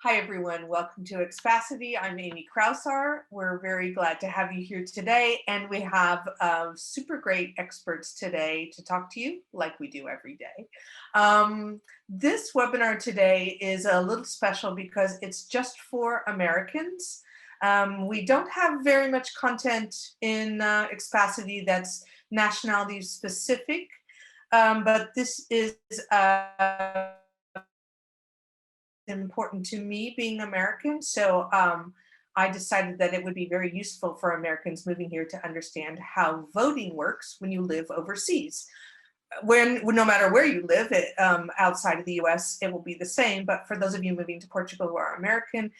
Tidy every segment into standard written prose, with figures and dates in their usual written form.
Hi, everyone. Welcome to Expacity. I'm Amy Krausar. We're very glad to have you here today. And we have super great experts today to talk to you like we do every day. This webinar today is a little special because it's just for Americans. We don't have very much content in Expacity that's nationality specific, but this is important to me being American. So I decided that it would be very useful for Americans moving here to understand how voting works when you live overseas. No matter where you live outside of the US, it will be the same. But for those of you moving to Portugal who are American,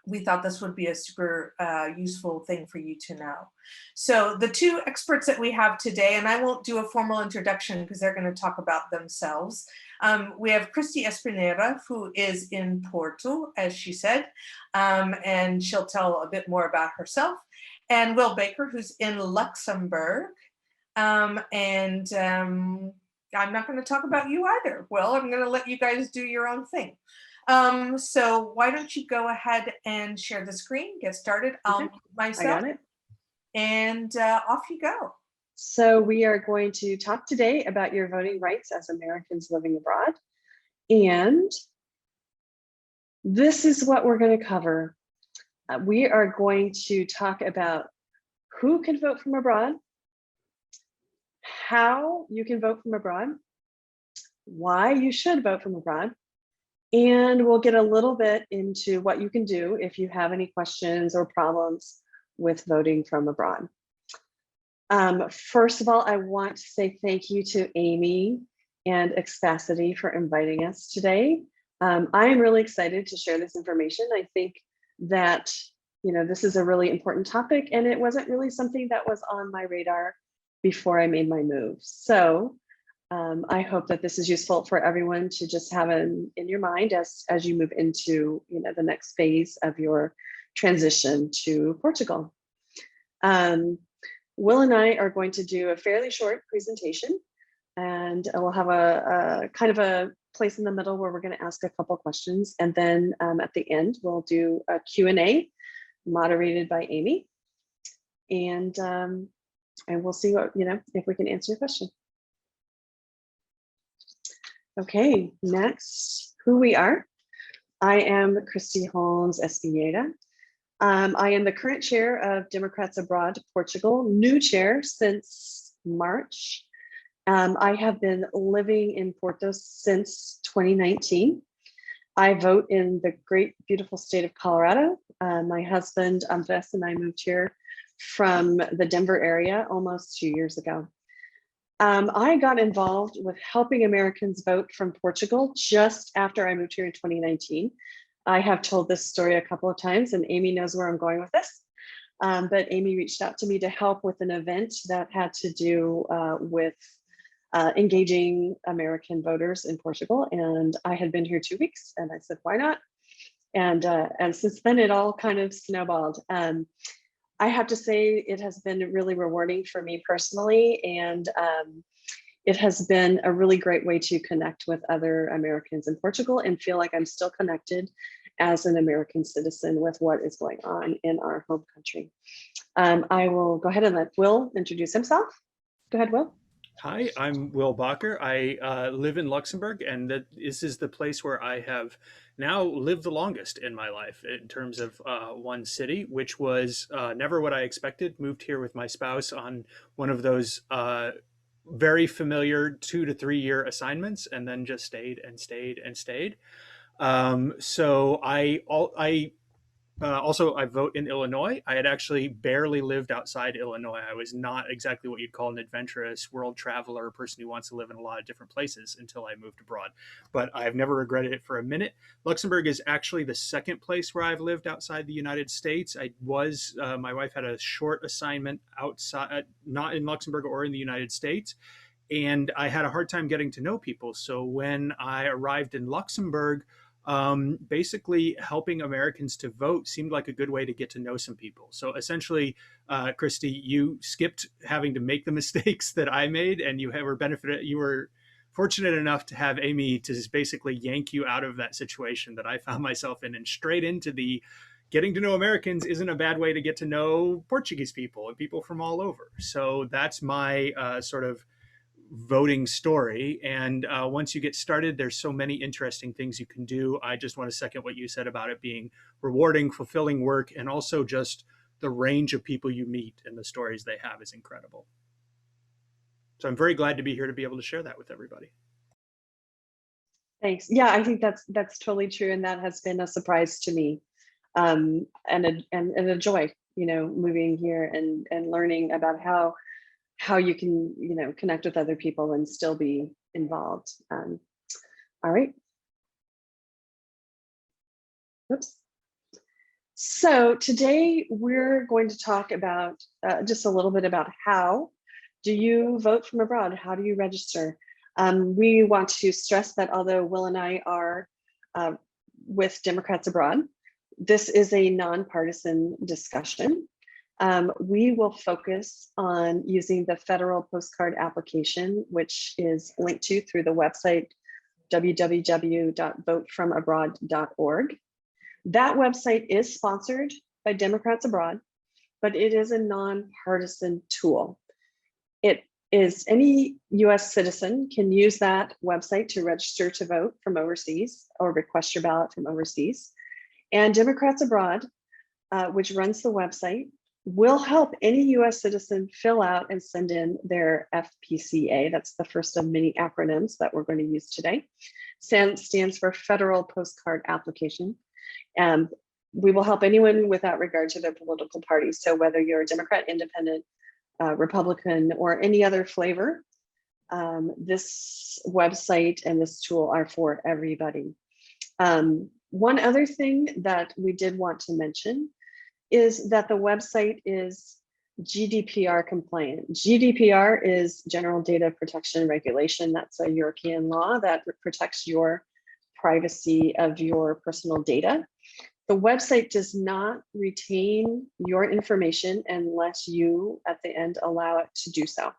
we thought this would be a super useful thing for you to know. So the two experts that we have today, and I won't do a formal introduction because they're going to talk about themselves. We have Christy Espinera, who is in Porto, as she said, and she'll tell a bit more about herself. And Will Baker, who's in Luxembourg. I'm not going to talk about you either. Will, I'm going to let you guys do your own thing. So why don't you go ahead and share the screen, get started. I'll mute myself. I got it. And off you go. So we are going to talk today about your voting rights as Americans living abroad. And this is what we're going to cover. We are going to talk about who can vote from abroad, how you can vote from abroad, why you should vote from abroad, and we'll get a little bit into what you can do if you have any questions or problems with voting from abroad. First of all, I want to say thank you to Amy and Expacity for inviting us today. I am really excited to share this information. I think that this is a really important topic, and it wasn't really something that was on my radar before I made my move. So I hope that this is useful for everyone to just have in your mind as you move into the next phase of your transition to Portugal. Will and I are going to do a fairly short presentation, and we'll have a kind of a place in the middle where we're going to ask a couple questions, and then at the end we'll do a Q&A moderated by Amy, and we'll see what if we can answer your question. Okay, next, who we are. I am Christy Holmes Espinera. I am the current chair of Democrats Abroad Portugal, new chair since March. I have been living in Porto since 2019. I vote in the great, beautiful state of Colorado. My husband, Andres, and I moved here from the Denver area almost 2 years ago. I got involved with helping Americans vote from Portugal just after I moved here in 2019. I have told this story a couple of times, and Amy knows where I'm going with this. But Amy reached out to me to help with an event that had to do with engaging American voters in Portugal. And I had been here 2 weeks, and I said, why not? And since then, it all kind of snowballed. I have to say it has been really rewarding for me personally, and it has been a really great way to connect with other Americans in Portugal and feel like I'm still connected as an American citizen with what is going on in our home country. I will go ahead and let Will introduce himself. Go ahead, Will. Hi, I'm Will Bacher. I live in Luxembourg, and this is the place where I have now lived the longest in my life in terms of one city, which was never what I expected. Moved here with my spouse on one of those very familiar 2 to 3 year assignments, and then just stayed and stayed and stayed. So also, I vote in Illinois. I had actually barely lived outside Illinois. I was not exactly what you'd call an adventurous world traveler, a person who wants to live in a lot of different places until I moved abroad. But I've never regretted it for a minute. Luxembourg is actually the second place where I've lived outside the United States. My wife had a short assignment outside, not in Luxembourg or in the United States. And I had a hard time getting to know people. So when I arrived in Luxembourg, basically helping Americans to vote seemed like a good way to get to know some people. So essentially, Christy, you skipped having to make the mistakes that I made, and you were fortunate enough to have Amy to just basically yank you out of that situation that I found myself in and straight into the getting to know Americans isn't a bad way to get to know Portuguese people and people from all over. So that's my sort of voting story. And once you get started, there's so many interesting things you can do. I just want to second what you said about it being rewarding, fulfilling work, and also just the range of people you meet and the stories they have is incredible. So I'm very glad to be here to be able to share that with everybody. Thanks. Yeah, I think that's totally true, and that has been a surprise to me, and a joy, moving here and learning about how you can, connect with other people and still be involved. All right. Oops. So today we're going to talk about just a little bit about how do you vote from abroad? How do you register? We want to stress that although Will and I are with Democrats Abroad, this is a nonpartisan discussion. We will focus on using the federal postcard application, which is linked to through the website www.votefromabroad.org. That website is sponsored by Democrats Abroad, but it is a nonpartisan tool. It is any US citizen can use that website to register to vote from overseas or request your ballot from overseas. And Democrats Abroad, which runs the website, will help any US citizen fill out and send in their FPCA. That's the first of many acronyms that we're going to use today. Stands for Federal Postcard Application. And we will help anyone without regard to their political party. So whether you're a Democrat, Independent, Republican, or any other flavor, this website and this tool are for everybody. One other thing that we did want to mention is that the website is GDPR compliant. GDPR is General Data Protection Regulation. That's a European law that protects your privacy of your personal data. The website does not retain your information unless you, at the end, allow it to do so.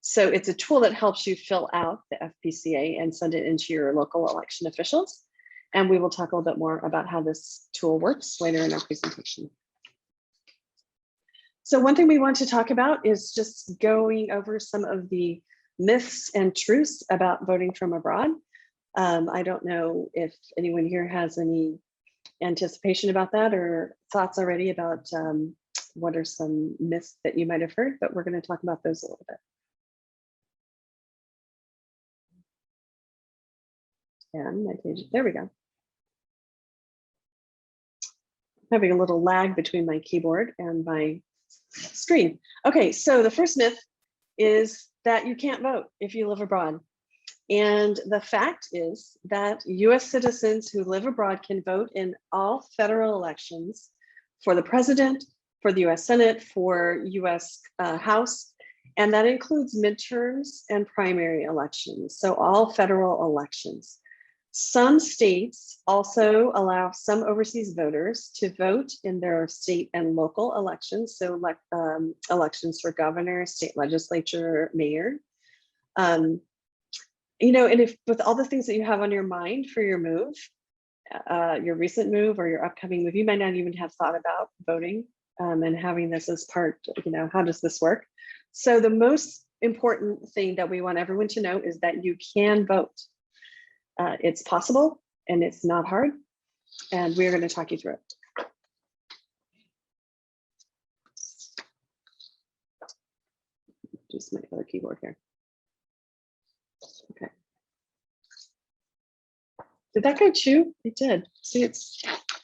So it's a tool that helps you fill out the FPCA and send it into your local election officials. And we will talk a little bit more about how this tool works later in our presentation. So one thing we want to talk about is just going over some of the myths and truths about voting from abroad. I don't know if anyone here has any anticipation about that or thoughts already about what are some myths that you might have heard, but we're going to talk about those a little bit. And my page, there we go. Having a little lag between my keyboard and my screen. Okay, so the first myth is that you can't vote if you live abroad. And the fact is that US citizens who live abroad can vote in all federal elections for the president, for the US Senate, for US House, and that includes midterms and primary elections, so all federal elections. Some states also allow some overseas voters to vote in their state and local elections, so like elections for governor, state legislature, mayor. You know, and if with all the things that you have on your mind for your move, your recent move or your upcoming move, you might not even have thought about voting and having this as part, you know, how does this work? So the most important thing that we want everyone to know is that you can vote. It's possible and it's not hard. And we're going to talk you through it. Just my other keyboard here. Okay. Did that go chew? It did. See, it's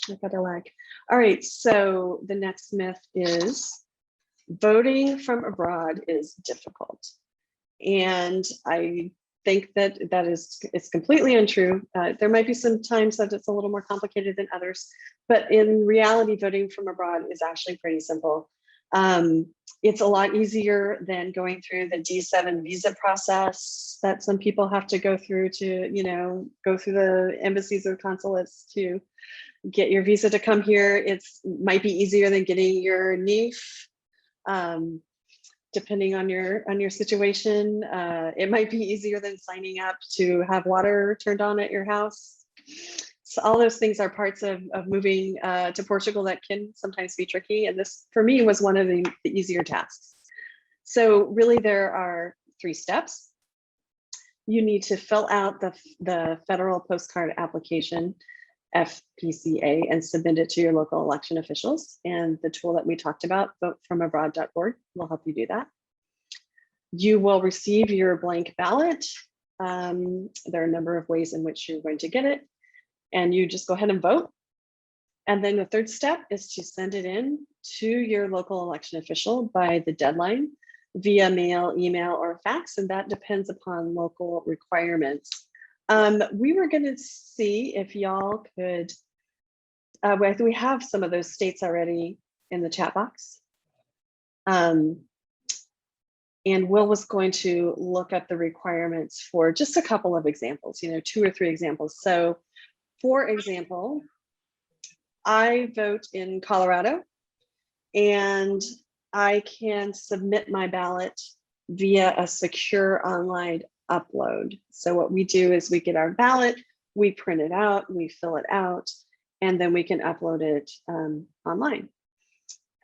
I got a lag. All right, so the next myth is voting from abroad is difficult. And I think that it's completely untrue. There might be some times that it's a little more complicated than others, but in reality, voting from abroad is actually pretty simple. It's a lot easier than going through the D7 visa process that some people have to go through to, you know, go through the embassies or consulates to get your visa to come here. It's might be easier than getting your NIEF. depending on your situation. It might be easier than signing up to have water turned on at your house. So all those things are parts of moving to Portugal that can sometimes be tricky. And this, for me, was one of the easier tasks. So really, there are 3 steps. You need to fill out the federal postcard application, FPCA, and submit it to your local election officials. And the tool that we talked about, votefromabroad.org, will help you do that. You will receive your blank ballot. There are a number of ways in which you're going to get it. And you just go ahead and vote. And then the 3rd step is to send it in to your local election official by the deadline via mail, email, or fax. And that depends upon local requirements. We were going to see if y'all could, we have some of those states already in the chat box. And Will was going to look up the requirements for just a couple of examples, 2 or 3 examples. So for example, I vote in Colorado, and I can submit my ballot via a secure online upload. So what we do is we get our ballot, we print it out, we fill it out, and then we can upload it online.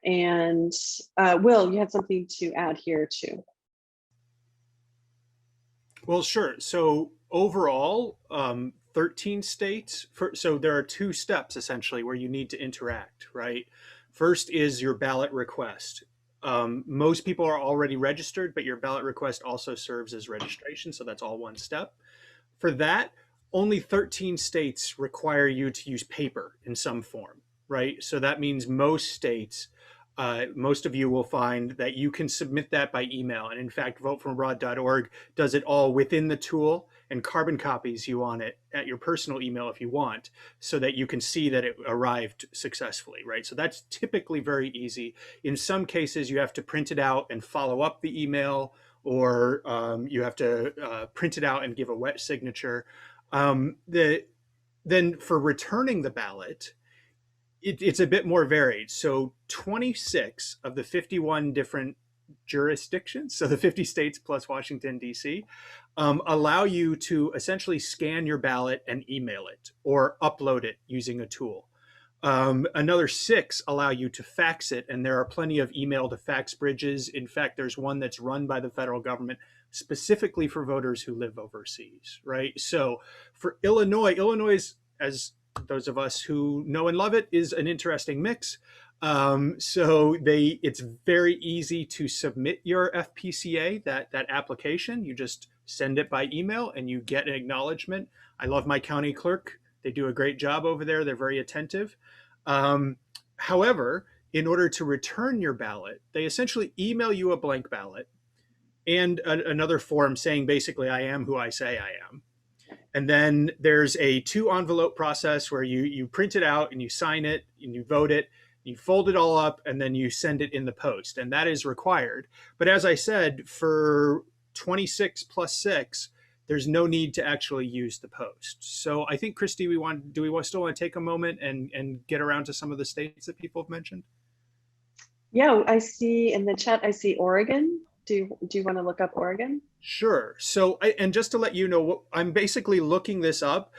And Will, you had something to add here too. Well, sure. So overall, 13 states. So there are 2 steps essentially where you need to interact, right? First is your ballot request. Most people are already registered, but your ballot request also serves as registration. So that's all one step. For that, only 13 states require you to use paper in some form, right? So that means most states, most of you will find that you can submit that by email. And in fact, votefromabroad.org does it all within the tool and carbon copies you on it at your personal email if you want, so that you can see that it arrived successfully, right? So that's typically very easy. In some cases, you have to print it out and follow up the email, or you have to print it out and give a wet signature. Then for returning the ballot, it's a bit more varied. So 26 of the 51 different jurisdictions, so the 50 states plus Washington, D.C., allow you to essentially scan your ballot and email it or upload it using a tool. Another 6 allow you to fax it, and there are plenty of email to fax bridges. In fact, there's one that's run by the federal government specifically for voters who live overseas, right? So for Illinois, as those of us who know and love it, is an interesting mix. It's very easy to submit your FPCA, that application. You just send it by email and you get an acknowledgement. I love my county clerk. They do a great job over there. They're very attentive. However, in order to return your ballot, they essentially email you a blank ballot and another form saying basically, I am who I say I am. And then there's a 2 envelope process where you print it out and you sign it and you vote it, you fold it all up, and then you send it in the post. And that is required. But as I said, for 26 plus 6, there's no need to actually use the post. So I think, Christy, do we still want to take a moment and get around to some of the states that people have mentioned? Yeah, I see in the chat, I see Oregon. Do you want to look up Oregon? Sure. So, and just to let you know, I'm basically looking this up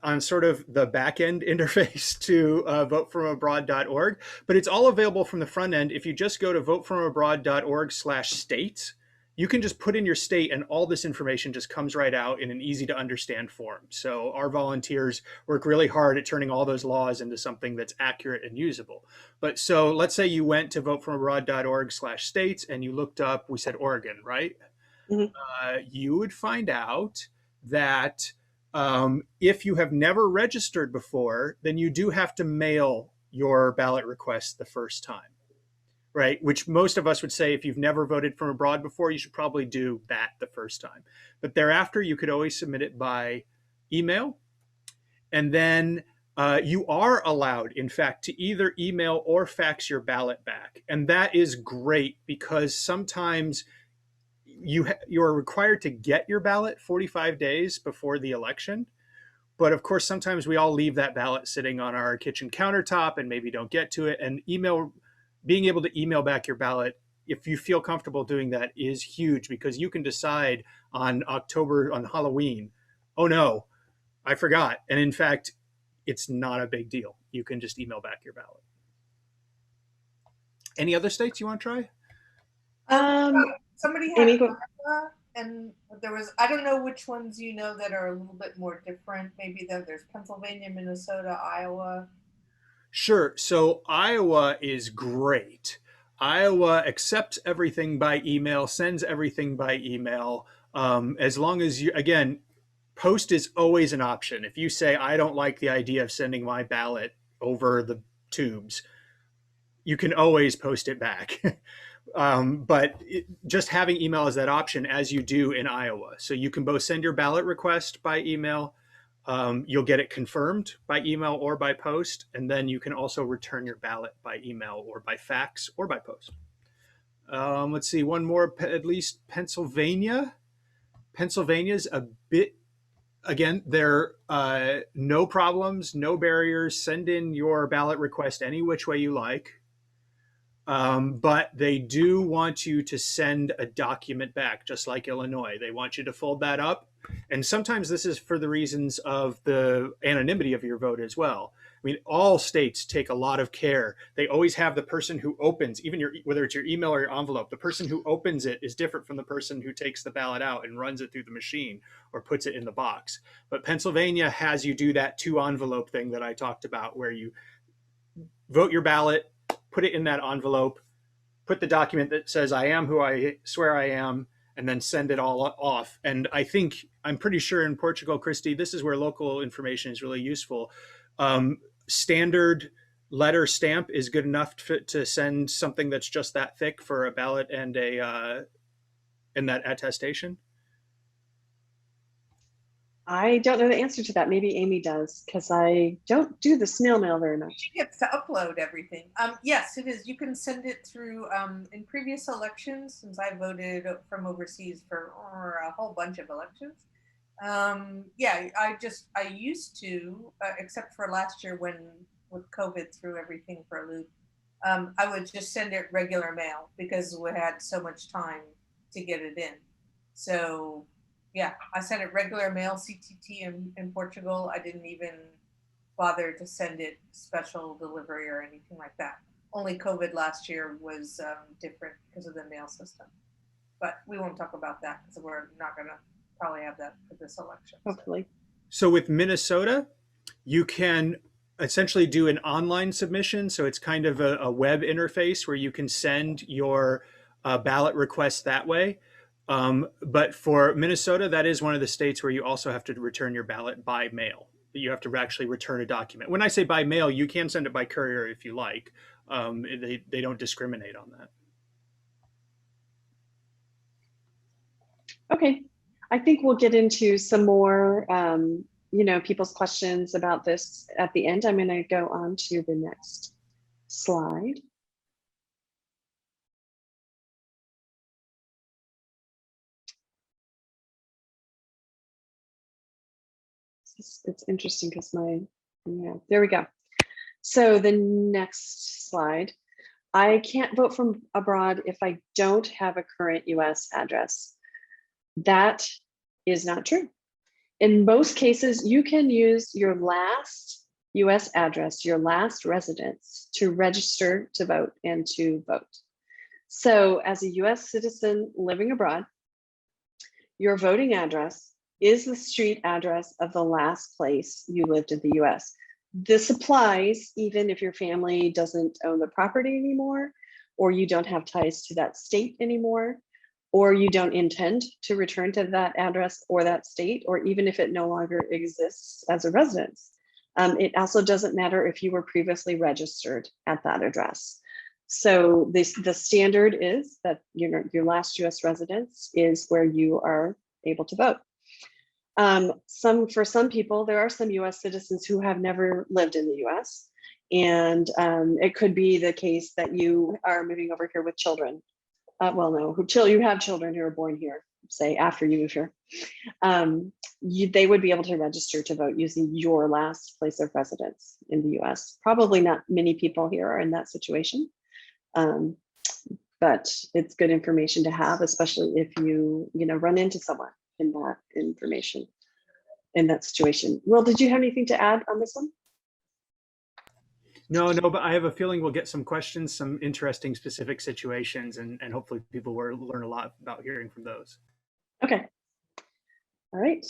on sort of the back end interface to votefromabroad.org, but it's all available from the front end. If you just go to votefromabroad.org/states, you can just put in your state and all this information just comes right out in an easy to understand form. So our volunteers work really hard at turning all those laws into something that's accurate and usable. But so let's say you went to votefromabroad.org/states and you looked up, we said Oregon, right? Mm-hmm. You would find out that if you have never registered before, then you do have to mail your ballot request the first time. Right, which most of us would say if you've never voted from abroad before, you should probably do that the first time. But thereafter, you could always submit it by email. And then you are allowed, in fact, to either email or fax your ballot back. And that is great because sometimes you're required to get your ballot 45 days before the election. But of course, sometimes we all leave that ballot sitting on our kitchen countertop and maybe don't get to it. And being able to email back your ballot if you feel comfortable doing that, is huge, because you can decide on Halloween, oh no, I forgot. And in fact, it's not a big deal. You can just email back your ballot. Any other states you want to try? Somebody had Amy, go. Iowa, and there was, I don't know which ones you know that are a little bit more different. Maybe there's Pennsylvania, Minnesota, Iowa. Sure. So Iowa is great. Iowa accepts everything by email, sends everything by email. As long as you, again, post is always an option. If you say, I don't like the idea of sending my ballot over the tubes, you can always post it back. But just having email as that option, as you do in Iowa. So you can both send your ballot request by email. You'll get it confirmed by email or by post. And then you can also return your ballot by email or by fax or by post. Let's see, one more, at least Pennsylvania. Pennsylvania's a bit, again, there no problems, no barriers. Send in your ballot request any which way you like. But they do want you to send a document back, just like Illinois. They want you to fold that up. And sometimes this is for the reasons of the anonymity of your vote as well. I mean, all states take a lot of care. They always have the person who opens, even whether it's your email or your envelope, the person who opens it is different from the person who takes the ballot out and runs it through the machine or puts it in the box. But Pennsylvania has you do that 2-envelope thing that I talked about, where you vote your ballot, put it in that envelope, put the document that says I am who I swear I am, and then send it all off. And I'm pretty sure in Portugal, Christy, this is where local information is really useful. Standard letter stamp is good enough to send something that's just that thick for a ballot and and that attestation. I don't know the answer to that. Maybe Amy does, because I don't do the snail mail very much. She gets to upload everything. Yes, it is. You can send it through. In previous elections, since I voted from overseas for a whole bunch of elections. Yeah, I used to, except for last year when with COVID threw everything for a loop. I would just send it regular mail because we had so much time to get it in. So yeah, I sent it regular mail, CTT in Portugal. I didn't even bother to send it special delivery or anything like that. Only COVID last year was different because of the mail system. But we won't talk about that because we're not going to probably have that for this election. Hopefully. So with Minnesota, you can essentially do an online submission. So it's kind of a web interface where you can send your ballot request that way. But for Minnesota, that is one of the states where you also have to return your ballot by mail. You have to actually return a document. When I say by mail, you can send it by courier if you like. They don't discriminate on that. Okay, I think we'll get into some more, people's questions about this at the end. I'm going to go on to the next slide. It's interesting because there we go. So the next slide. I can't vote from abroad if I don't have a current US address. That is not true. In most cases, you can use your last US address, your last residence, to register to vote and to vote. So as a US citizen living abroad, your voting address is the street address of the last place you lived in the US. This applies even if your family doesn't own the property anymore, or you don't have ties to that state anymore, or you don't intend to return to that address or that state, or even if it no longer exists as a residence. It also doesn't matter if you were previously registered at that address. So the standard is that your last US residence is where you are able to vote. For some people, there are some US citizens who have never lived in the US. And it could be the case that you are moving over here with children. You have children who are born here, say after you move here. They would be able to register to vote using your last place of residence in the US. Probably not many people here are in that situation. But but it's good information to have, especially if you run into someone in that information, in that situation. Will, did you have anything to add on this one? No, but I have a feeling we'll get some questions, some interesting specific situations, and hopefully people will learn a lot about hearing from those. Okay. All right.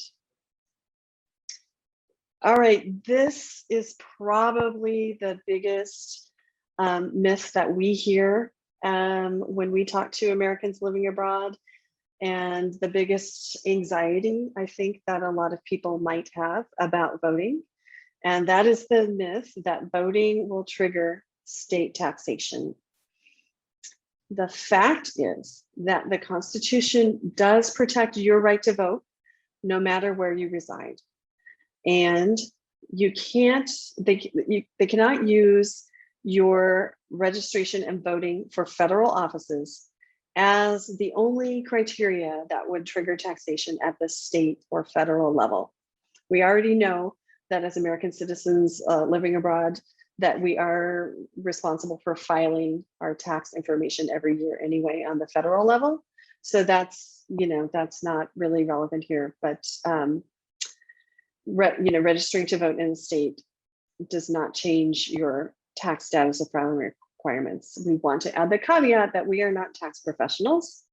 All right. This is probably the biggest myth that we hear when we talk to Americans living abroad, and the biggest anxiety I think that a lot of people might have about voting. And that is the myth that voting will trigger state taxation. The fact is that the Constitution does protect your right to vote, no matter where you reside. And you can't, they cannot use your registration and voting for federal offices as the only criteria that would trigger taxation at the state or federal level. We already know that as American citizens living abroad, that we are responsible for filing our tax information every year anyway on the federal level. So that's, that's not really relevant here, but registering to vote in the state does not change your tax status or filing requirements. We want to add the caveat that we are not tax professionals,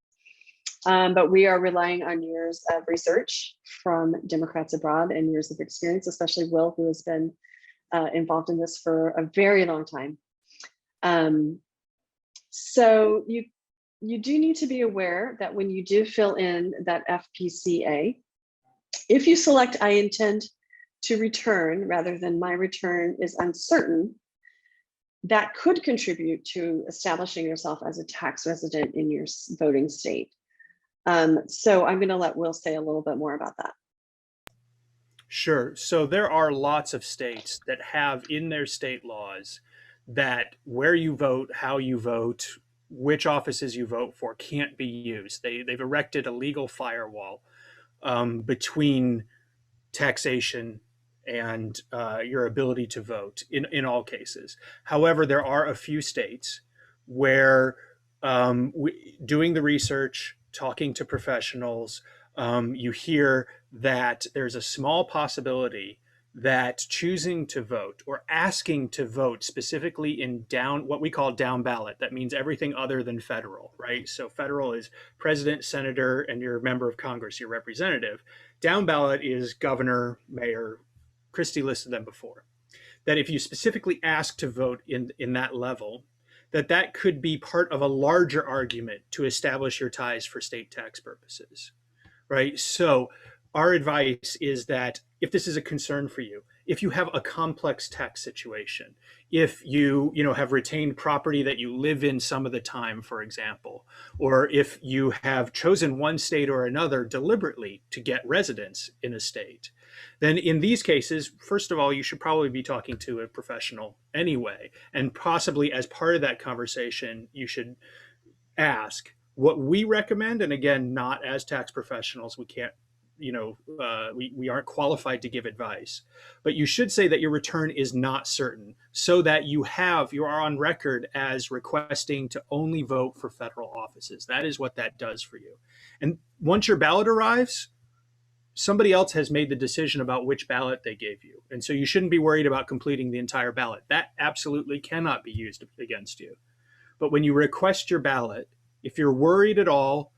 but we are relying on years of research from Democrats abroad and years of experience, especially Will, who has been involved in this for a very long time. So you do need to be aware that when you do fill in that FPCA, if you select I intend to return rather than my return is uncertain, that could contribute to establishing yourself as a tax resident in your voting state. So I'm going to let Will say a little bit more about that. Sure. So there are lots of states that have in their state laws that where you vote, how you vote, which offices you vote for can't be used. They've erected a legal firewall between taxation and your ability to vote in all cases. However, there are a few states where doing the research, talking to professionals, you hear that there's a small possibility that choosing to vote or asking to vote specifically in what we call down ballot, that means everything other than federal, right? So federal is president, senator, and your member of Congress, your representative. Down ballot is governor, mayor. Christy listed them before. That if you specifically ask to vote in that level, that could be part of a larger argument to establish your ties for state tax purposes, right? So our advice is that if this is a concern for you, if you have a complex tax situation, if you have retained property that you live in some of the time, for example, or if you have chosen one state or another deliberately to get residence in a state, then in these cases, first of all, you should probably be talking to a professional anyway. And possibly as part of that conversation, you should ask what we recommend. And again, not as tax professionals, we can't, we aren't qualified to give advice, but you should say that your return is not certain so that you are on record as requesting to only vote for federal offices. That is what that does for you. And once your ballot arrives, somebody else has made the decision about which ballot they gave you. And so you shouldn't be worried about completing the entire ballot. That absolutely cannot be used against you. But when you request your ballot, if you're worried at all,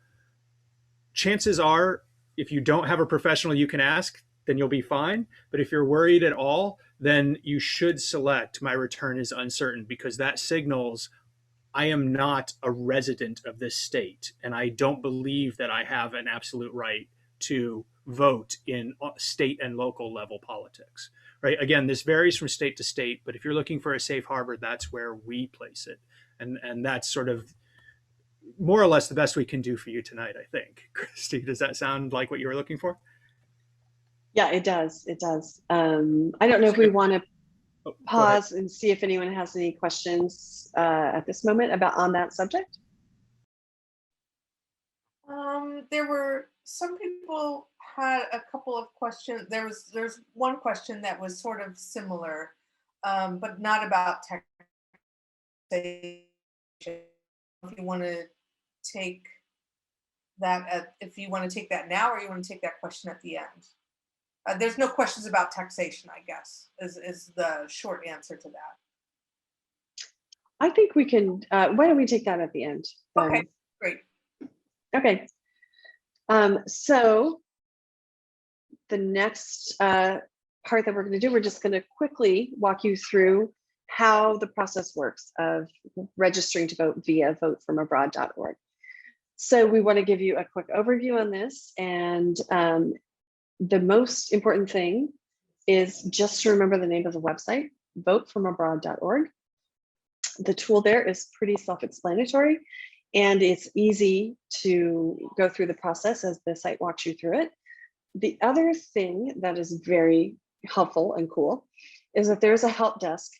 chances are, if you don't have a professional you can ask, then you'll be fine. But if you're worried at all, then you should select my return is uncertain, because that signals I am not a resident of this state, and I don't believe that I have an absolute right to vote in state and local level politics, right? Again, this varies from state to state, but if you're looking for a safe harbor, that's where we place it. And that's sort of more or less the best we can do for you tonight, I think. Christy, does that sound like what you were looking for? Yeah, it does. It does. I don't know if we want to pause and see if anyone has any questions at this moment on that subject. There were some people had a couple of questions. There's one question that was sort of similar, but not about taxation. If you want to take that if you want to take that now, or you want to take that question at the end. There's no questions about taxation, I guess, is the short answer to that. I think we can, why don't we take that at the end? Okay, great. Okay. So the next part that we're going to do, we're just going to quickly walk you through how the process works of registering to vote via votefromabroad.org. So we want to give you a quick overview on this, and the most important thing is just to remember the name of the website, votefromabroad.org. The tool there is pretty self-explanatory, and it's easy to go through the process as the site walks you through it. The other thing that is very helpful and cool is that there's a help desk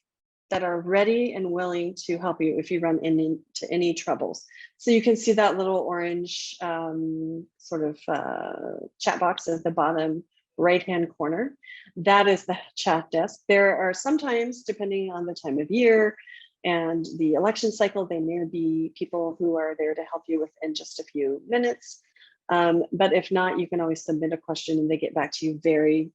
that are ready and willing to help you if you run into any troubles. So you can see that little orange sort of chat box at the bottom right-hand corner. That is the chat desk. There are sometimes, depending on the time of year and the election cycle, there may be people who are there to help you within just a few minutes. But if not, you can always submit a question and they get back to you very,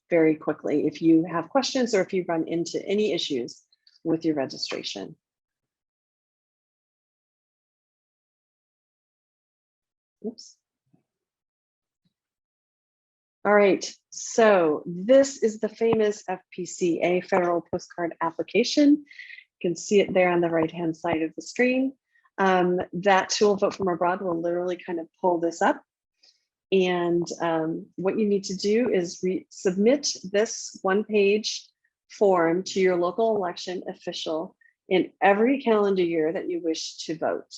very quickly if you have questions or if you run into any issues with your registration. Oops. All right, so this is the famous FPCA federal postcard application. You can see it there on the right-hand side of the screen. That tool, Vote From Abroad, will literally kind of pull this up. And what you need to do is submit this one-page form to your local election official in every calendar year that you wish to vote.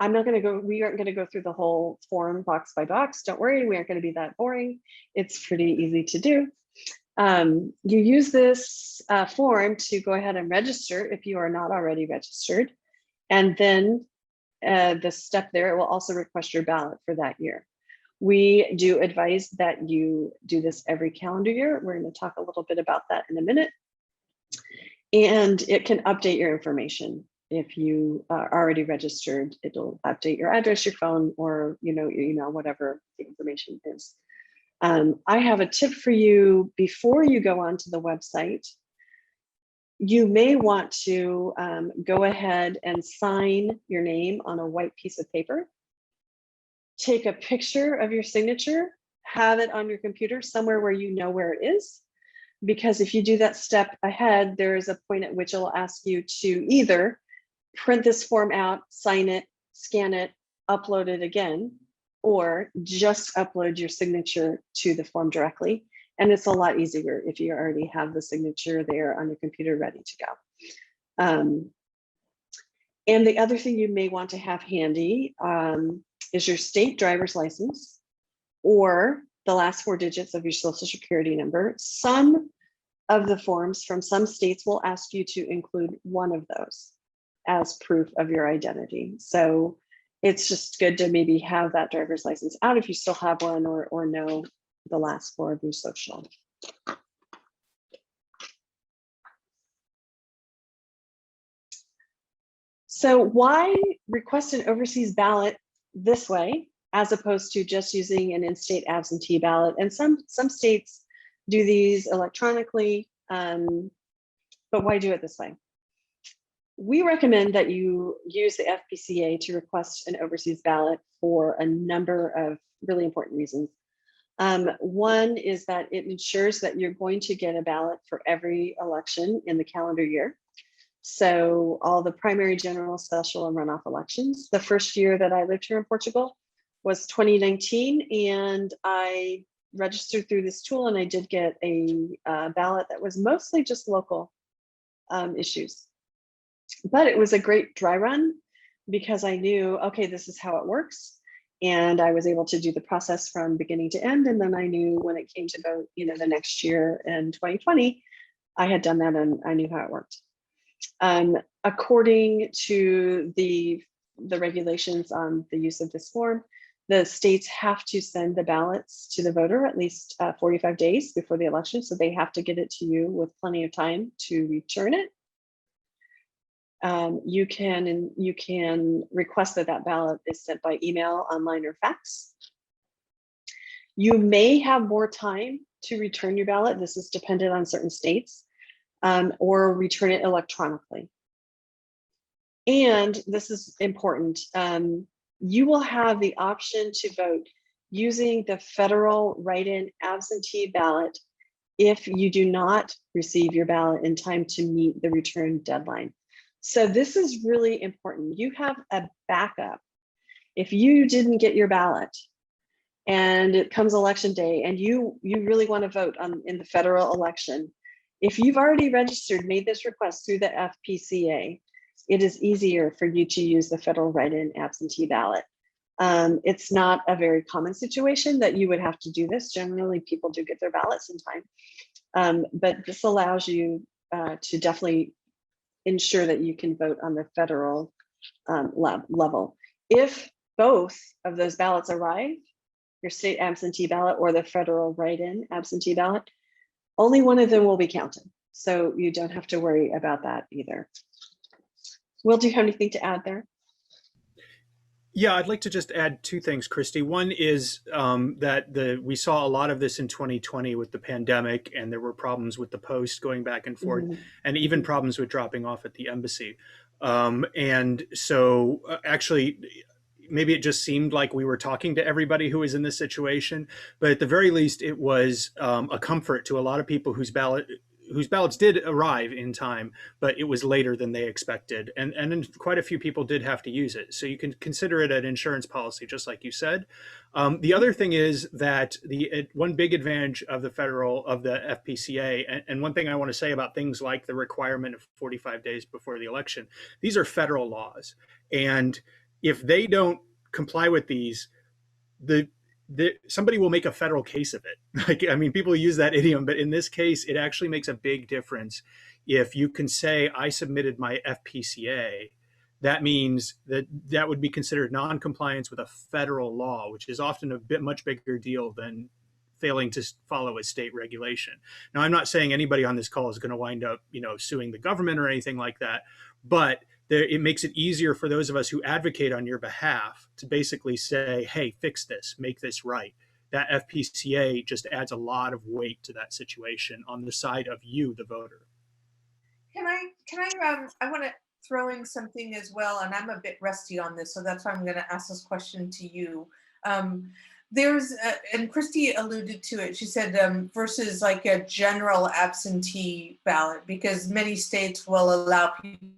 I'm not going to go, we aren't going to go through the whole form box by box. Don't worry, we aren't going to be that boring. It's pretty easy to do. You use this form to go ahead and register if you are not already registered. And then the step there, it will also request your ballot for that year. We do advise that you do this every calendar year. We're going to talk a little bit about that in a minute. And it can update your information. If you are already registered, it'll update your address, your phone, or your email, whatever the information is. I have a tip for you before you go onto the website. You may want to go ahead and sign your name on a white piece of paper. Take a picture of your signature, have it on your computer somewhere where you know where it is. Because if you do that step ahead, there is a point at which it will ask you to either print this form out, sign it, scan it, upload it again, or just upload your signature to the form directly. And it's a lot easier if you already have the signature there on your computer ready to go. And the other thing you may want to have handy is your state driver's license or the last 4 digits of your social security number. Some of the forms from some states will ask you to include one of those as proof of your identity. So it's just good to maybe have that driver's license out if you still have one, or know the last 4 of your social. So why request an overseas ballot this way, as opposed to just using an in-state absentee ballot? And some states do these electronically, but why do it this way? We recommend that you use the FPCA to request an overseas ballot for a number of really important reasons. One is that it ensures that you're going to get a ballot for every election in the calendar year. So all the primary, general, special, and runoff elections. The first year that I lived here in Portugal was 2019, and I registered through this tool, and I did get a ballot that was mostly just local issues. But it was a great dry run because I knew, okay, this is how it works. And I was able to do the process from beginning to end. And then I knew when it came to vote, the next year in 2020, I had done that and I knew how it worked. According to the regulations on the use of this form, the states have to send the ballots to the voter at least 45 days before the election. So they have to get it to you with plenty of time to return it. You can request that that ballot is sent by email, online, or fax. You may have more time to return your ballot. This is dependent on certain states, or return it electronically. And this is important. You will have the option to vote using the federal write-in absentee ballot if you do not receive your ballot in time to meet the return deadline. So this is really important. You have a backup. If you didn't get your ballot and it comes election day and you really want to vote in the federal election, if you've already registered, made this request through the FPCA, it is easier for you to use the federal write-in absentee ballot. It's not a very common situation that you would have to do this. Generally, people do get their ballots in time, but this allows you to definitely ensure that you can vote on the federal level. If both of those ballots arrive, your state absentee ballot or the federal write-in absentee ballot, only one of them will be counted. So you don't have to worry about that either. Will, do you have anything to add there? Yeah, I'd like to just add two things, Christy. One is that we saw a lot of this in 2020 with the pandemic, and there were problems with the post going back and forth, and even problems with dropping off at the embassy. And so actually, maybe it just seemed like we were talking to everybody who was in this situation, but at the very least, it was a comfort to a lot of people whose ballots did arrive in time, but it was later than they expected. And quite a few people did have to use it. So you can consider it an insurance policy, just like you said. The other thing is that one big advantage of the FPCA, and one thing I want to say about things like the requirement of 45 days before the election, these are federal laws. And if they don't comply with these, somebody will make a federal case of it. Like, I mean, people use that idiom, but in this case, it actually makes a big difference. If you can say, I submitted my FPCA, that means that would be considered non-compliance with a federal law, which is often a much bigger deal than failing to follow a state regulation. Now, I'm not saying anybody on this call is going to wind up, suing the government or anything like that, but it makes it easier for those of us who advocate on your behalf to basically say, hey, fix this, make this right. That FPCA just adds a lot of weight to that situation on the side of you, the voter. I want to throw in something as well, and I'm a bit rusty on this, so that's why I'm going to ask this question to you. And Christy alluded to it, she said versus like a general absentee ballot, because many states will allow people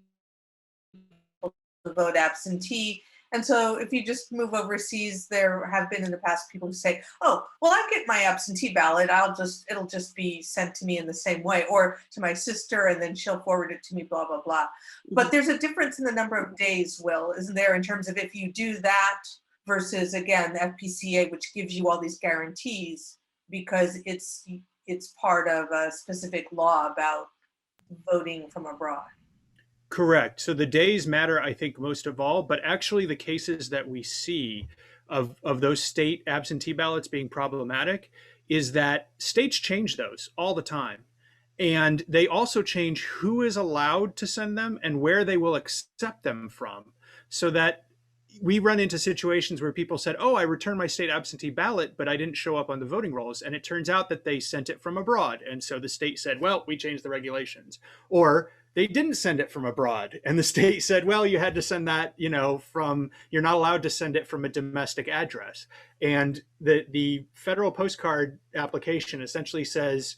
to vote absentee. And so if you just move overseas, there have been in the past people who say, oh, well, I get my absentee ballot, it'll just be sent to me in the same way, or to my sister, and then she'll forward it to me, blah, blah, blah. But there's a difference in the number of days, Will, isn't there, in terms of if you do that versus, again, the FPCA, which gives you all these guarantees because it's part of a specific law about voting from abroad. Correct. So the days matter, I think, most of all, but actually the cases that we see of those state absentee ballots being problematic is that states change those all the time. And they also change who is allowed to send them and where they will accept them from, so that we run into situations where people said, oh, I returned my state absentee ballot, but I didn't show up on the voting rolls. And it turns out that they sent it from abroad. And so the state said, well, we changed the regulations. Or they didn't send it from abroad. And the state said, well, you had to send that, you're not allowed to send it from a domestic address. And the federal postcard application essentially says,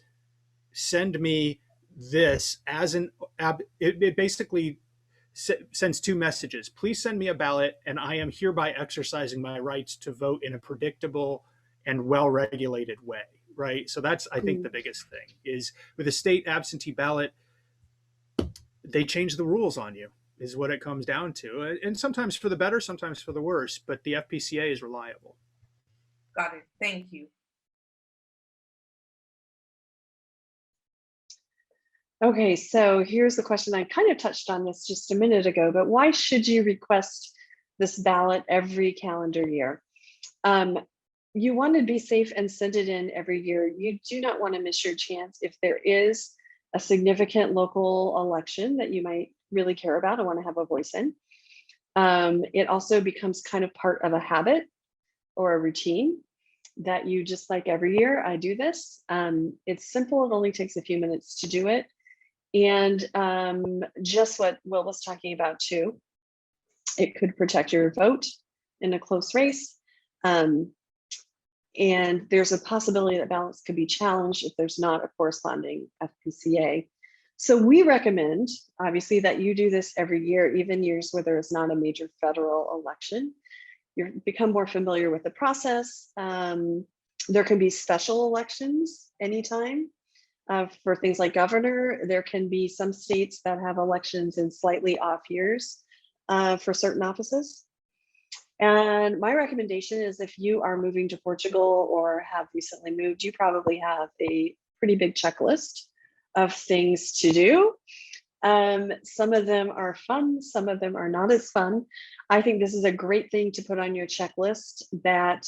send me this as it basically sends two messages. Please send me a ballot, and I am hereby exercising my rights to vote in a predictable and well-regulated way, right? So that's, I think, the biggest thing is with a state absentee ballot, they change the rules on you, is what it comes down to. And sometimes for the better, sometimes for the worse, but the FPCA is reliable. Got it. Thank you. Okay, so here's the question. I kind of touched on this just a minute ago, but why should you request this ballot every calendar year? You want to be safe and send it in every year. You do not want to miss your chance if there is a significant local election that you might really care about and want to have a voice in. It also becomes kind of part of a habit or a routine that you just like every year I do this. It's simple, it only takes a few minutes to do it. And just what Will was talking about too, it could protect your vote in a close race. And there's a possibility that ballots could be challenged if there's not a corresponding FPCA. So we recommend, obviously, that you do this every year, even years where there is not a major federal election. You become more familiar with the process. There can be special elections anytime. For things like governor, there can be some states that have elections in slightly off years for certain offices. And my recommendation is if you are moving to Portugal or have recently moved, you probably have a pretty big checklist of things to do. Some of them are fun, some of them are not as fun. I think this is a great thing to put on your checklist that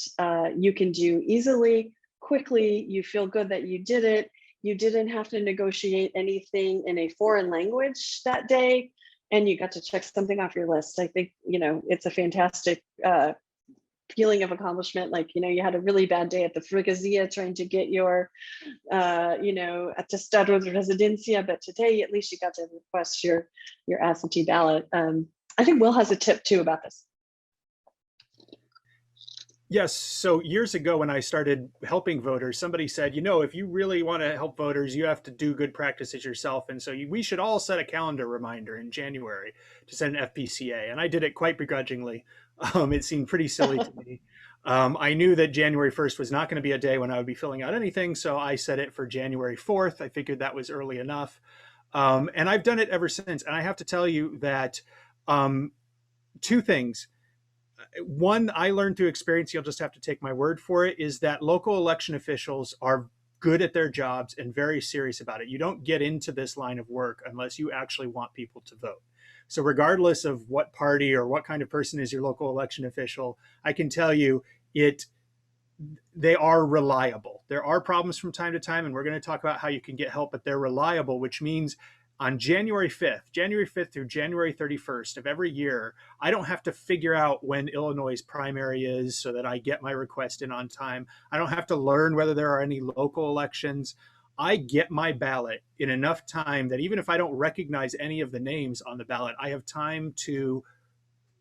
you can do easily, quickly. You feel good that you did it. You didn't have to negotiate anything in a foreign language that day, and you got to check something off your list. I think, you know, it's a fantastic feeling of accomplishment. Like, you know, you had a really bad day at the Freguesia trying to get your, you know, Atestado de Residencia, but today at least you got to request your absentee ballot. I think Will has a tip too about this. Yes. So years ago, when I started helping voters, somebody said, you know, if you really want to help voters, you have to do good practices yourself. And so we should all set a calendar reminder in January to send an FPCA. And I did it quite begrudgingly. It seemed pretty silly to me. I knew that January 1st was not going to be a day when I would be filling out anything. So I set it for January 4th. I figured that was early enough. And I've done it ever since. And I have to tell you that two things. One, I learned through experience, you'll just have to take my word for it, is that local election officials are good at their jobs and very serious about it. You don't get into this line of work unless you actually want people to vote. So regardless of what party or what kind of person is your local election official, I can tell you they are reliable. There are problems from time to time, and we're going to talk about how you can get help, but they're reliable, which means on January 5th through January 31st of every year, I don't have to figure out when Illinois' primary is so that I get my request in on time. I don't have to learn whether there are any local elections. I get my ballot in enough time that even if I don't recognize any of the names on the ballot, I have time to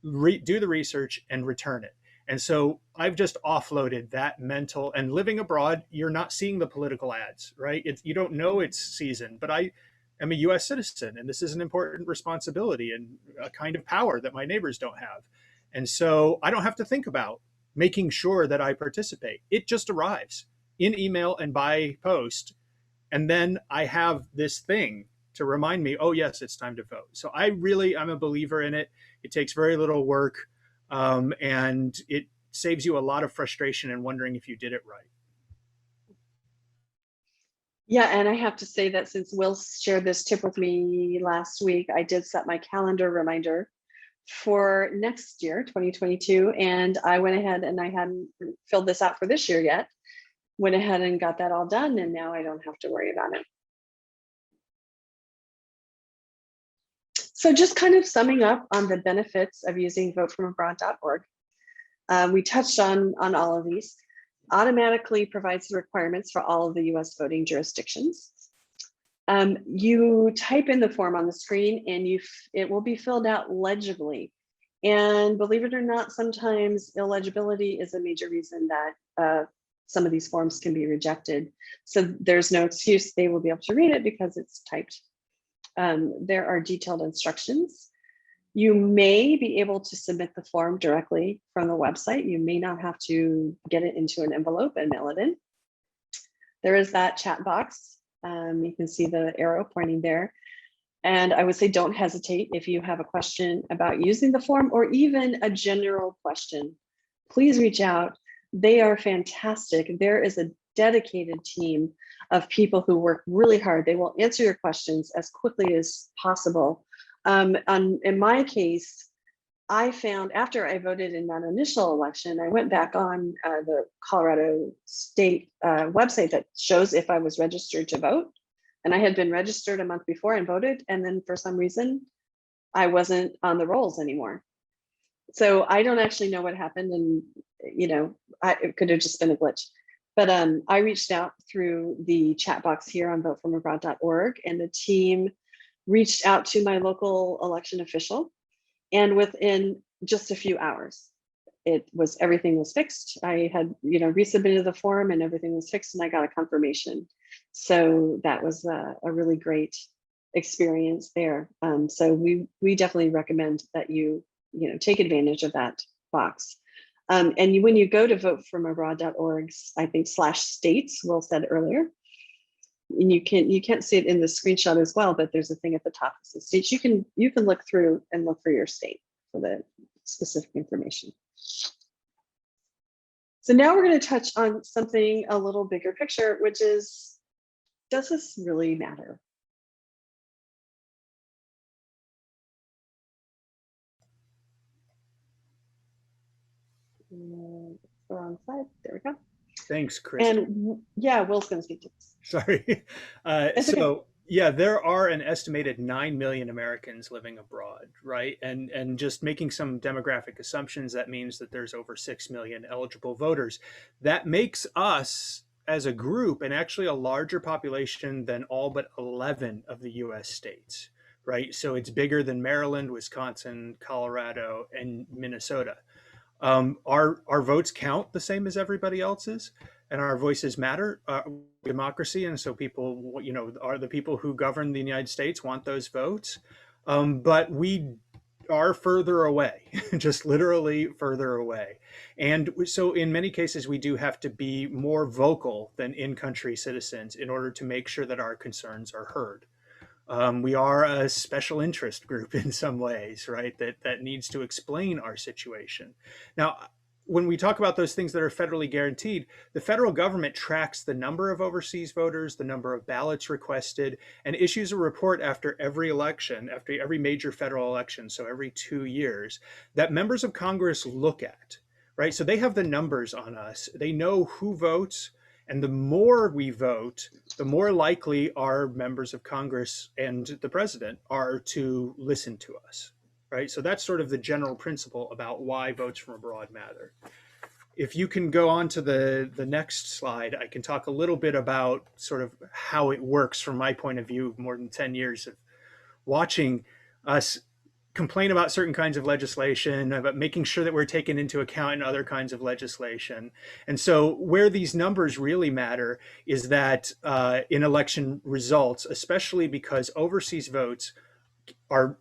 do the research and return it. And so I've just offloaded that mental, and living abroad, you're not seeing the political ads, right? You don't know it's season, but I'm a US citizen, and this is an important responsibility and a kind of power that my neighbors don't have. And so I don't have to think about making sure that I participate. It just arrives in email and by post. And then I have this thing to remind me, oh yes, it's time to vote. So I'm a believer in it. It takes very little work, and it saves you a lot of frustration and wondering if you did it right. Yeah, and I have to say that since Will shared this tip with me last week, I did set my calendar reminder for next year, 2022, and I went ahead, and I hadn't filled this out for this year yet, went ahead and got that all done, and now I don't have to worry about it. So just kind of summing up on the benefits of using votefromabroad.org. We touched on all of these. Automatically provides the requirements for all of the US voting jurisdictions. You type in the form on the screen, and it will be filled out legibly. And believe it or not, sometimes illegibility is a major reason that some of these forms can be rejected. So there's no excuse, they will be able to read it because it's typed. There are detailed instructions. You may be able to submit the form directly from the website. You may not have to get it into an envelope and mail it in. There is that chat box. You can see the arrow pointing there. And I would say don't hesitate if you have a question about using the form or even a general question. Please reach out. They are fantastic. There is a dedicated team of people who work really hard. They will answer your questions as quickly as possible. In my case, I found after I voted in that initial election, I went back on the Colorado state website that shows if I was registered to vote. And I had been registered a month before and voted. And then for some reason, I wasn't on the rolls anymore. So I don't actually know what happened, and it could have just been a glitch. But I reached out through the chat box here on votefromabroad.org, and the team reached out to my local election official, and within just a few hours, everything was fixed. I had resubmitted the form, and everything was fixed, and I got a confirmation. So that was a really great experience there. So we definitely recommend that you take advantage of that box. And when you go to votefromabroad.org, I think /states, Will said earlier, and you can't see it in the screenshot as well, but there's a thing at the top that says states. You can look through and look for your state for the specific information. So now we're going to touch on something a little bigger picture, which is, does this really matter? The wrong slide. There we go. Thanks, Chris. And yeah, Will's going to speak to this. Sorry. Okay. Yeah, there are an estimated 9 million Americans living abroad, right? And just making some demographic assumptions, that means that there's over 6 million eligible voters. That makes us as a group, and actually a larger population than all but 11 of the US states, right? So it's bigger than Maryland, Wisconsin, Colorado, and Minnesota. Our votes count the same as everybody else's, and our voices matter. Democracy, and so people, are the people who govern the United States want those votes, but we are further away, just literally further away. And so in many cases, we do have to be more vocal than in-country citizens in order to make sure that our concerns are heard. We are a special interest group in some ways, right? That needs to explain our situation. Now, when we talk about those things that are federally guaranteed, the federal government tracks the number of overseas voters, the number of ballots requested, and issues a report after every election, after every major federal election, so every 2 years, that members of Congress look at, right? So they have the numbers on us. They know who votes, and the more we vote, the more likely our members of Congress and the president are to listen to us, right? So that's sort of the general principle about why votes from abroad matter. If you can go on to the next slide, I can talk a little bit about sort of how it works from my point of view, more than 10 years of watching us complain about certain kinds of legislation, about making sure that we're taken into account in other kinds of legislation. And so where these numbers really matter is that in election results, especially because overseas votes are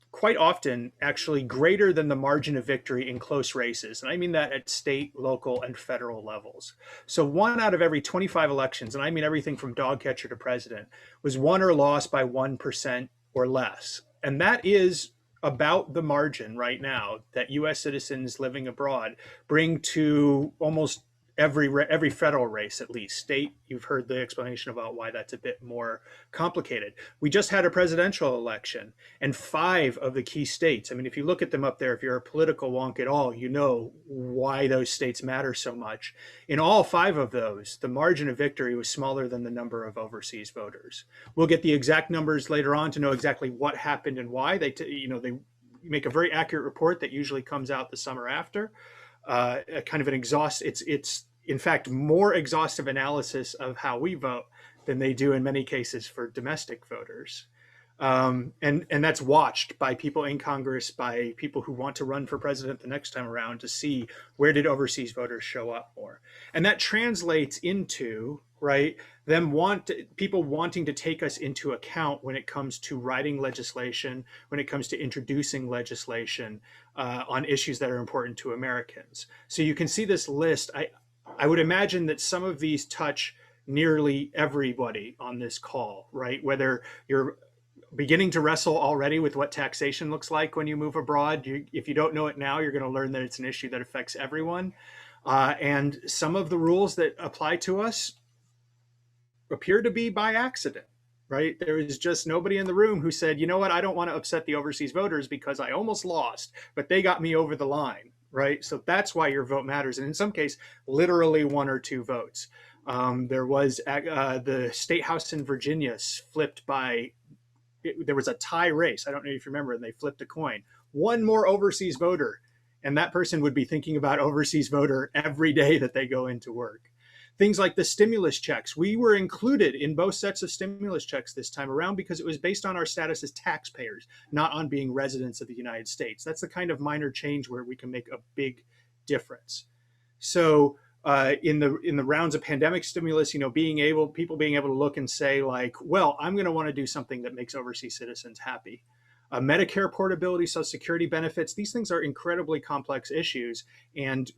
quite often actually greater than the margin of victory in close races. And I mean that at state, local, and federal levels. So 1 out of every 25 elections, and I mean everything from dog catcher to president, was won or lost by 1% or less. And that is about the margin right now that US citizens living abroad bring to almost every federal race, at least. State, you've heard the explanation about why that's a bit more complicated. We just had a presidential election, and 5 of the key states, I mean, if you look at them up there, if you're a political wonk at all, you know why those states matter so much. In all 5 of those, the margin of victory was smaller than the number of overseas voters. We'll get the exact numbers later on to know exactly what happened and why. They make a very accurate report that usually comes out the summer after. Kind of an it's in fact more exhaustive analysis of how we vote than they do in many cases for domestic voters. And that's watched by people in Congress, by people who want to run for president the next time around, to see where did overseas voters show up more. And that translates into, right, people wanting to take us into account when it comes to writing legislation, when it comes to introducing legislation on issues that are important to Americans. So you can see this list. I would imagine that some of these touch nearly everybody on this call, right? Whether you're beginning to wrestle already with what taxation looks like when you move abroad. If you don't know it now, you're going to learn that it's an issue that affects everyone. And some of the rules that apply to us appear to be by accident, right? There is just nobody in the room who said, you know what, I don't want to upset the overseas voters because I almost lost, but they got me over the line, right? So that's why your vote matters. And in some case, literally 1 or 2 votes. There was the state house in Virginia flipped by there was a tie race. I don't know if you remember, and they flipped a coin. One more overseas voter, and that person would be thinking about overseas voter every day that they go into work. Things like the stimulus checks. We were included in both sets of stimulus checks this time around because it was based on our status as taxpayers, not on being residents of the United States. That's the kind of minor change where we can make a big difference. So in the rounds of pandemic stimulus, people being able to look and say like, well, I'm going to want to do something that makes overseas citizens happy. Medicare portability, Social Security benefits, these things are incredibly complex issues, and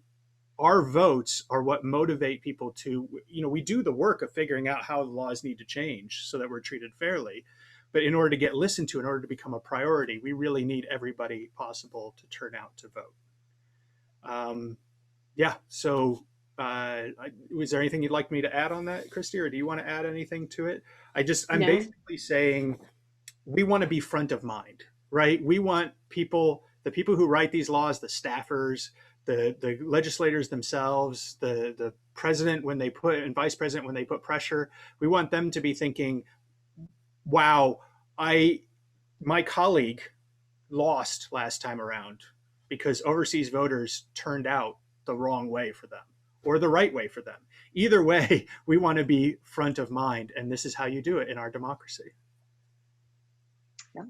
our votes are what motivate people to, we do the work of figuring out how the laws need to change so that we're treated fairly. But in order to get listened to, in order to become a priority, we really need everybody possible to turn out to vote. So was there anything you'd like me to add on that, Christy, or do you want to add anything to it? I'm No. basically saying we want to be front of mind, right? We want the people who write these laws, the staffers, the legislators themselves, the president and vice president when they put pressure, we want them to be thinking, wow, my colleague lost last time around because overseas voters turned out the wrong way for them or the right way for them. Either way, we want to be front of mind, and this is how you do it in our democracy. Yeah.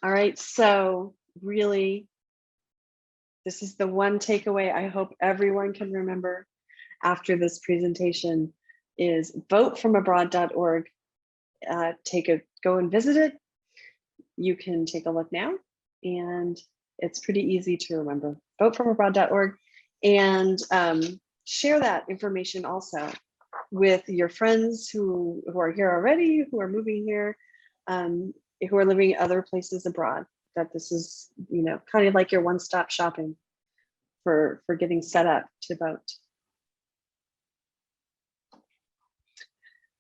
All right, so really, this is the one takeaway I hope everyone can remember after this presentation is votefromabroad.org. Go and visit it. You can take a look now, and it's pretty easy to remember. Votefromabroad.org, and share that information also with your friends who are here already, who are moving here, who are living other places abroad. That this is, kind of like your one-stop shopping for getting set up to vote.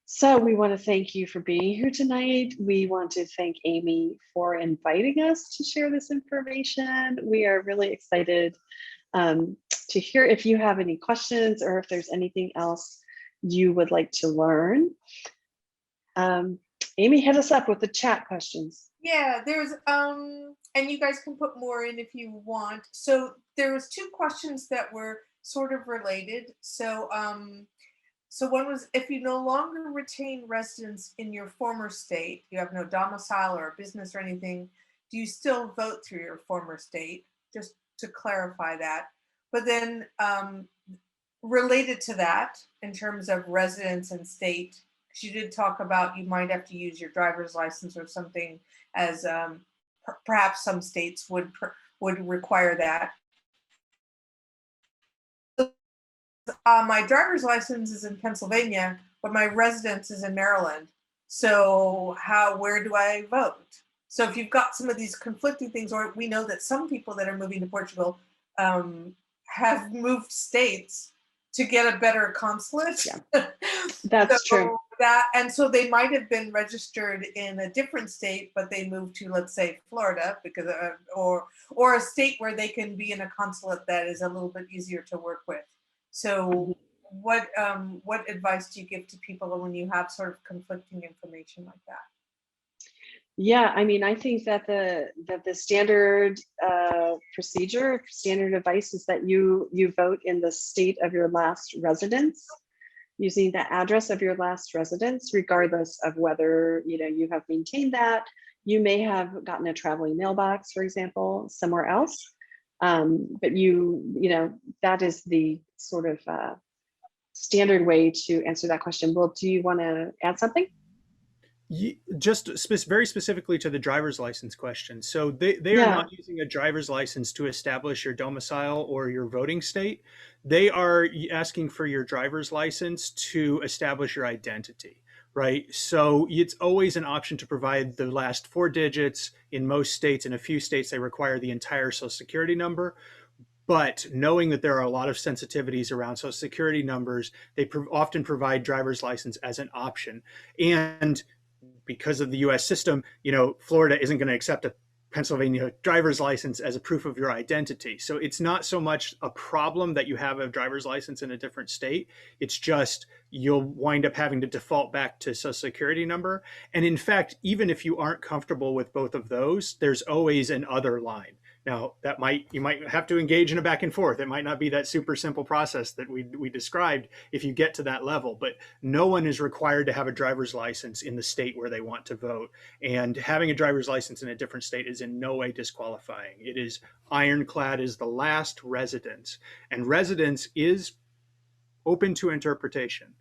So we want to thank you for being here tonight. We want to thank Amy for inviting us to share this information. We are really excited to hear if you have any questions or if there's anything else you would like to learn. Amy, hit us up with the chat questions. Yeah, there's and you guys can put more in if you want. So there was 2 questions that were sort of related. So so one was, if you no longer retain residence in your former state, you have no domicile or business or anything, do you still vote through your former state? Just to clarify that. But then related to that, in terms of residence and state, because you did talk about you might have to use your driver's license or something, as perhaps some states would require that. My driver's license is in Pennsylvania, but my residence is in Maryland. So where do I vote? So if you've got some of these conflicting things, or we know that some people that are moving to Portugal have moved states to get a better consulate. Yeah, that's true. So they might have been registered in a different state, but they moved to, let's say, Florida, because or a state where they can be in a consulate that is a little bit easier to work with. So what advice do you give to people when you have sort of conflicting information like that? Yeah, I mean, I think that the standard standard advice is that you vote in the state of your last residence, using the address of your last residence, regardless of whether you have maintained that. You may have gotten a traveling mailbox, for example, somewhere else, but that is the sort of standard way to answer that question. Well, do you want to add something? Just very specifically to the driver's license question. So they are not using a driver's license to establish your domicile or your voting state. They are asking for your driver's license to establish your identity, right? So it's always an option to provide the last 4 digits. In most states, in a few states, they require the entire Social Security number. But knowing that there are a lot of sensitivities around Social Security numbers, they often provide driver's license as an option. And because of the U.S. system, Florida isn't going to accept a Pennsylvania driver's license as a proof of your identity. So it's not so much a problem that you have a driver's license in a different state. It's just you'll wind up having to default back to social security number. And in fact, even if you aren't comfortable with both of those, there's always an other line. Now that you might have to engage in a back and forth. It might not be that super simple process that we described if you get to that level, but no one is required to have a driver's license in the state where they want to vote. And having a driver's license in a different state is in no way disqualifying. It is ironclad as the last residence, and residence is open to interpretation.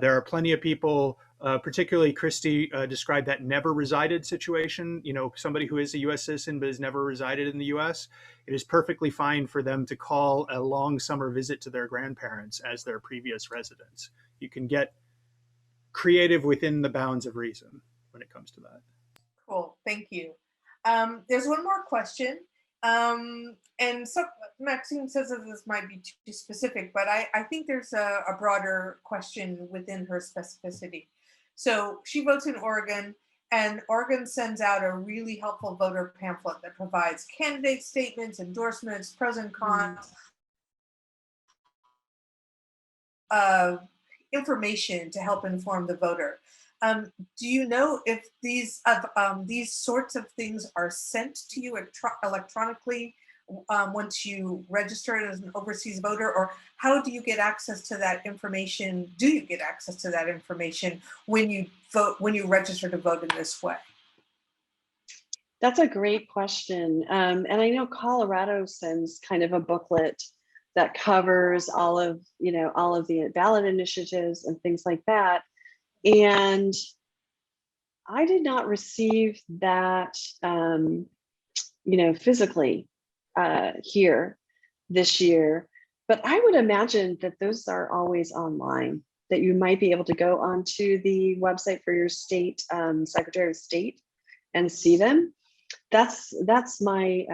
There are plenty of people, particularly Christy described that never resided situation, somebody who is a US citizen but has never resided in the US. It is perfectly fine for them to call a long summer visit to their grandparents as their previous residence. You can get creative within the bounds of reason when it comes to that. Cool, thank you. There's one more question. And so Maxine says that this might be too specific, but I think there's a broader question within her specificity. So she votes in Oregon, and Oregon sends out a really helpful voter pamphlet that provides candidate statements, endorsements, pros and cons, information to help inform the voter. Do you know if these sorts of things are sent to you electronically once you register as an overseas voter, or how do you get access to that information? Do you get access to that information when you vote, when you register to vote in this way? That's a great question. And I know Colorado sends kind of a booklet that covers all of the ballot initiatives and things like that. And I did not receive that, physically here this year, but I would imagine that those are always online, that you might be able to go onto the website for your state, Secretary of State, and see them. That's my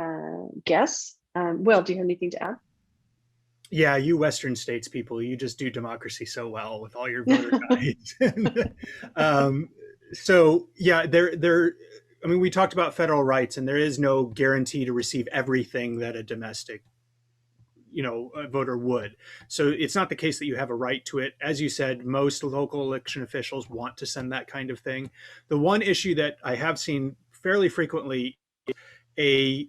guess. Will, do you have anything to add? Yeah, you Western states people, you just do democracy so well with all your voter guides. So yeah, I mean, we talked about federal rights, and there is no guarantee to receive everything that a domestic, a voter would. So it's not the case that you have a right to it. As you said, most local election officials want to send that kind of thing. The one issue that I have seen fairly frequently, a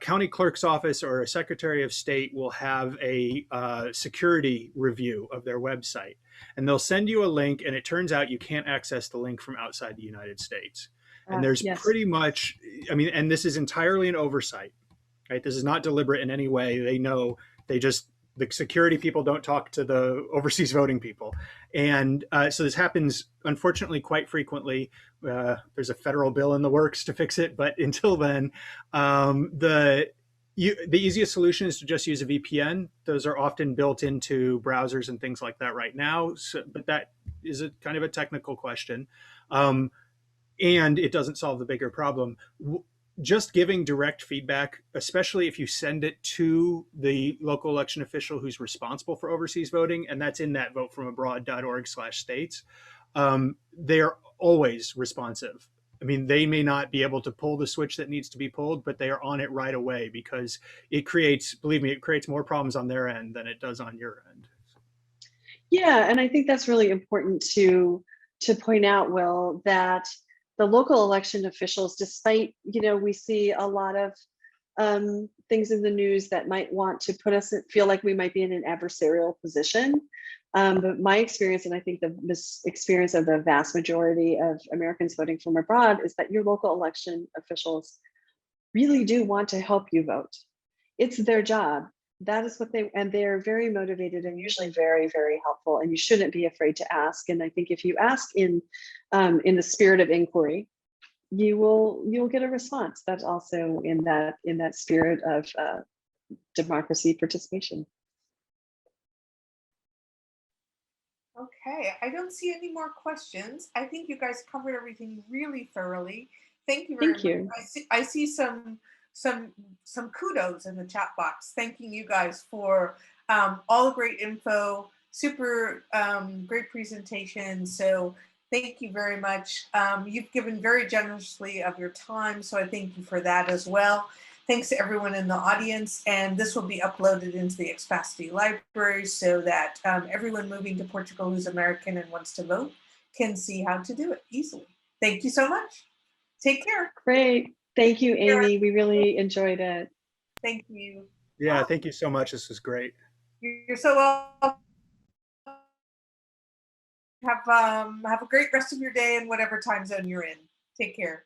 county clerk's office or a secretary of state will have a security review of their website, and they'll send you a link, and it turns out you can't access the link from outside the United States. And there's yes. pretty much, and this is entirely an oversight, right? This is not deliberate in any way. They know, the security people don't talk to the overseas voting people. And so this happens, unfortunately, quite frequently. There's a federal bill in the works to fix it. But until then, the easiest solution is to just use a VPN. Those are often built into browsers and things like that right now. So, but that is a kind of a technical question. And it doesn't solve the bigger problem. Just giving direct feedback, especially if you send it to the local election official who's responsible for overseas voting, and that's in that votefromabroad.org/states, they're always responsive. I mean, they may not be able to pull the switch that needs to be pulled, but they are on it right away, because believe me, it creates more problems on their end than it does on your end. Yeah, and I think that's really important to point out, Will, that the local election officials, despite, we see a lot of things in the news that might want to feel like we might be in an adversarial position. But my experience, and I think this experience of the vast majority of Americans voting from abroad, is that your local election officials really do want to help you vote. It's their job. That is what they're very motivated and usually very, very helpful, and you shouldn't be afraid to ask. And I think if you ask in the spirit of inquiry, you'll get a response that's also in that spirit of democracy participation. Okay, I don't see any more questions. I think you guys covered everything really thoroughly. Thank you very much. You. I see some kudos in the chat box, thanking you guys for all the great info, super great presentation. So Thank you very much. You've given very generously of your time, so I thank you for that as well. Thanks to everyone in the audience, and this will be uploaded into the Expacity Library so that everyone moving to Portugal who's American and wants to vote can see how to do it easily. Thank you so much. Take care. Great. Thank you, Amy. We really enjoyed it. Thank you. Yeah, thank you so much. This was great. You're so welcome. Have a great rest of your day in whatever time zone you're in. Take care.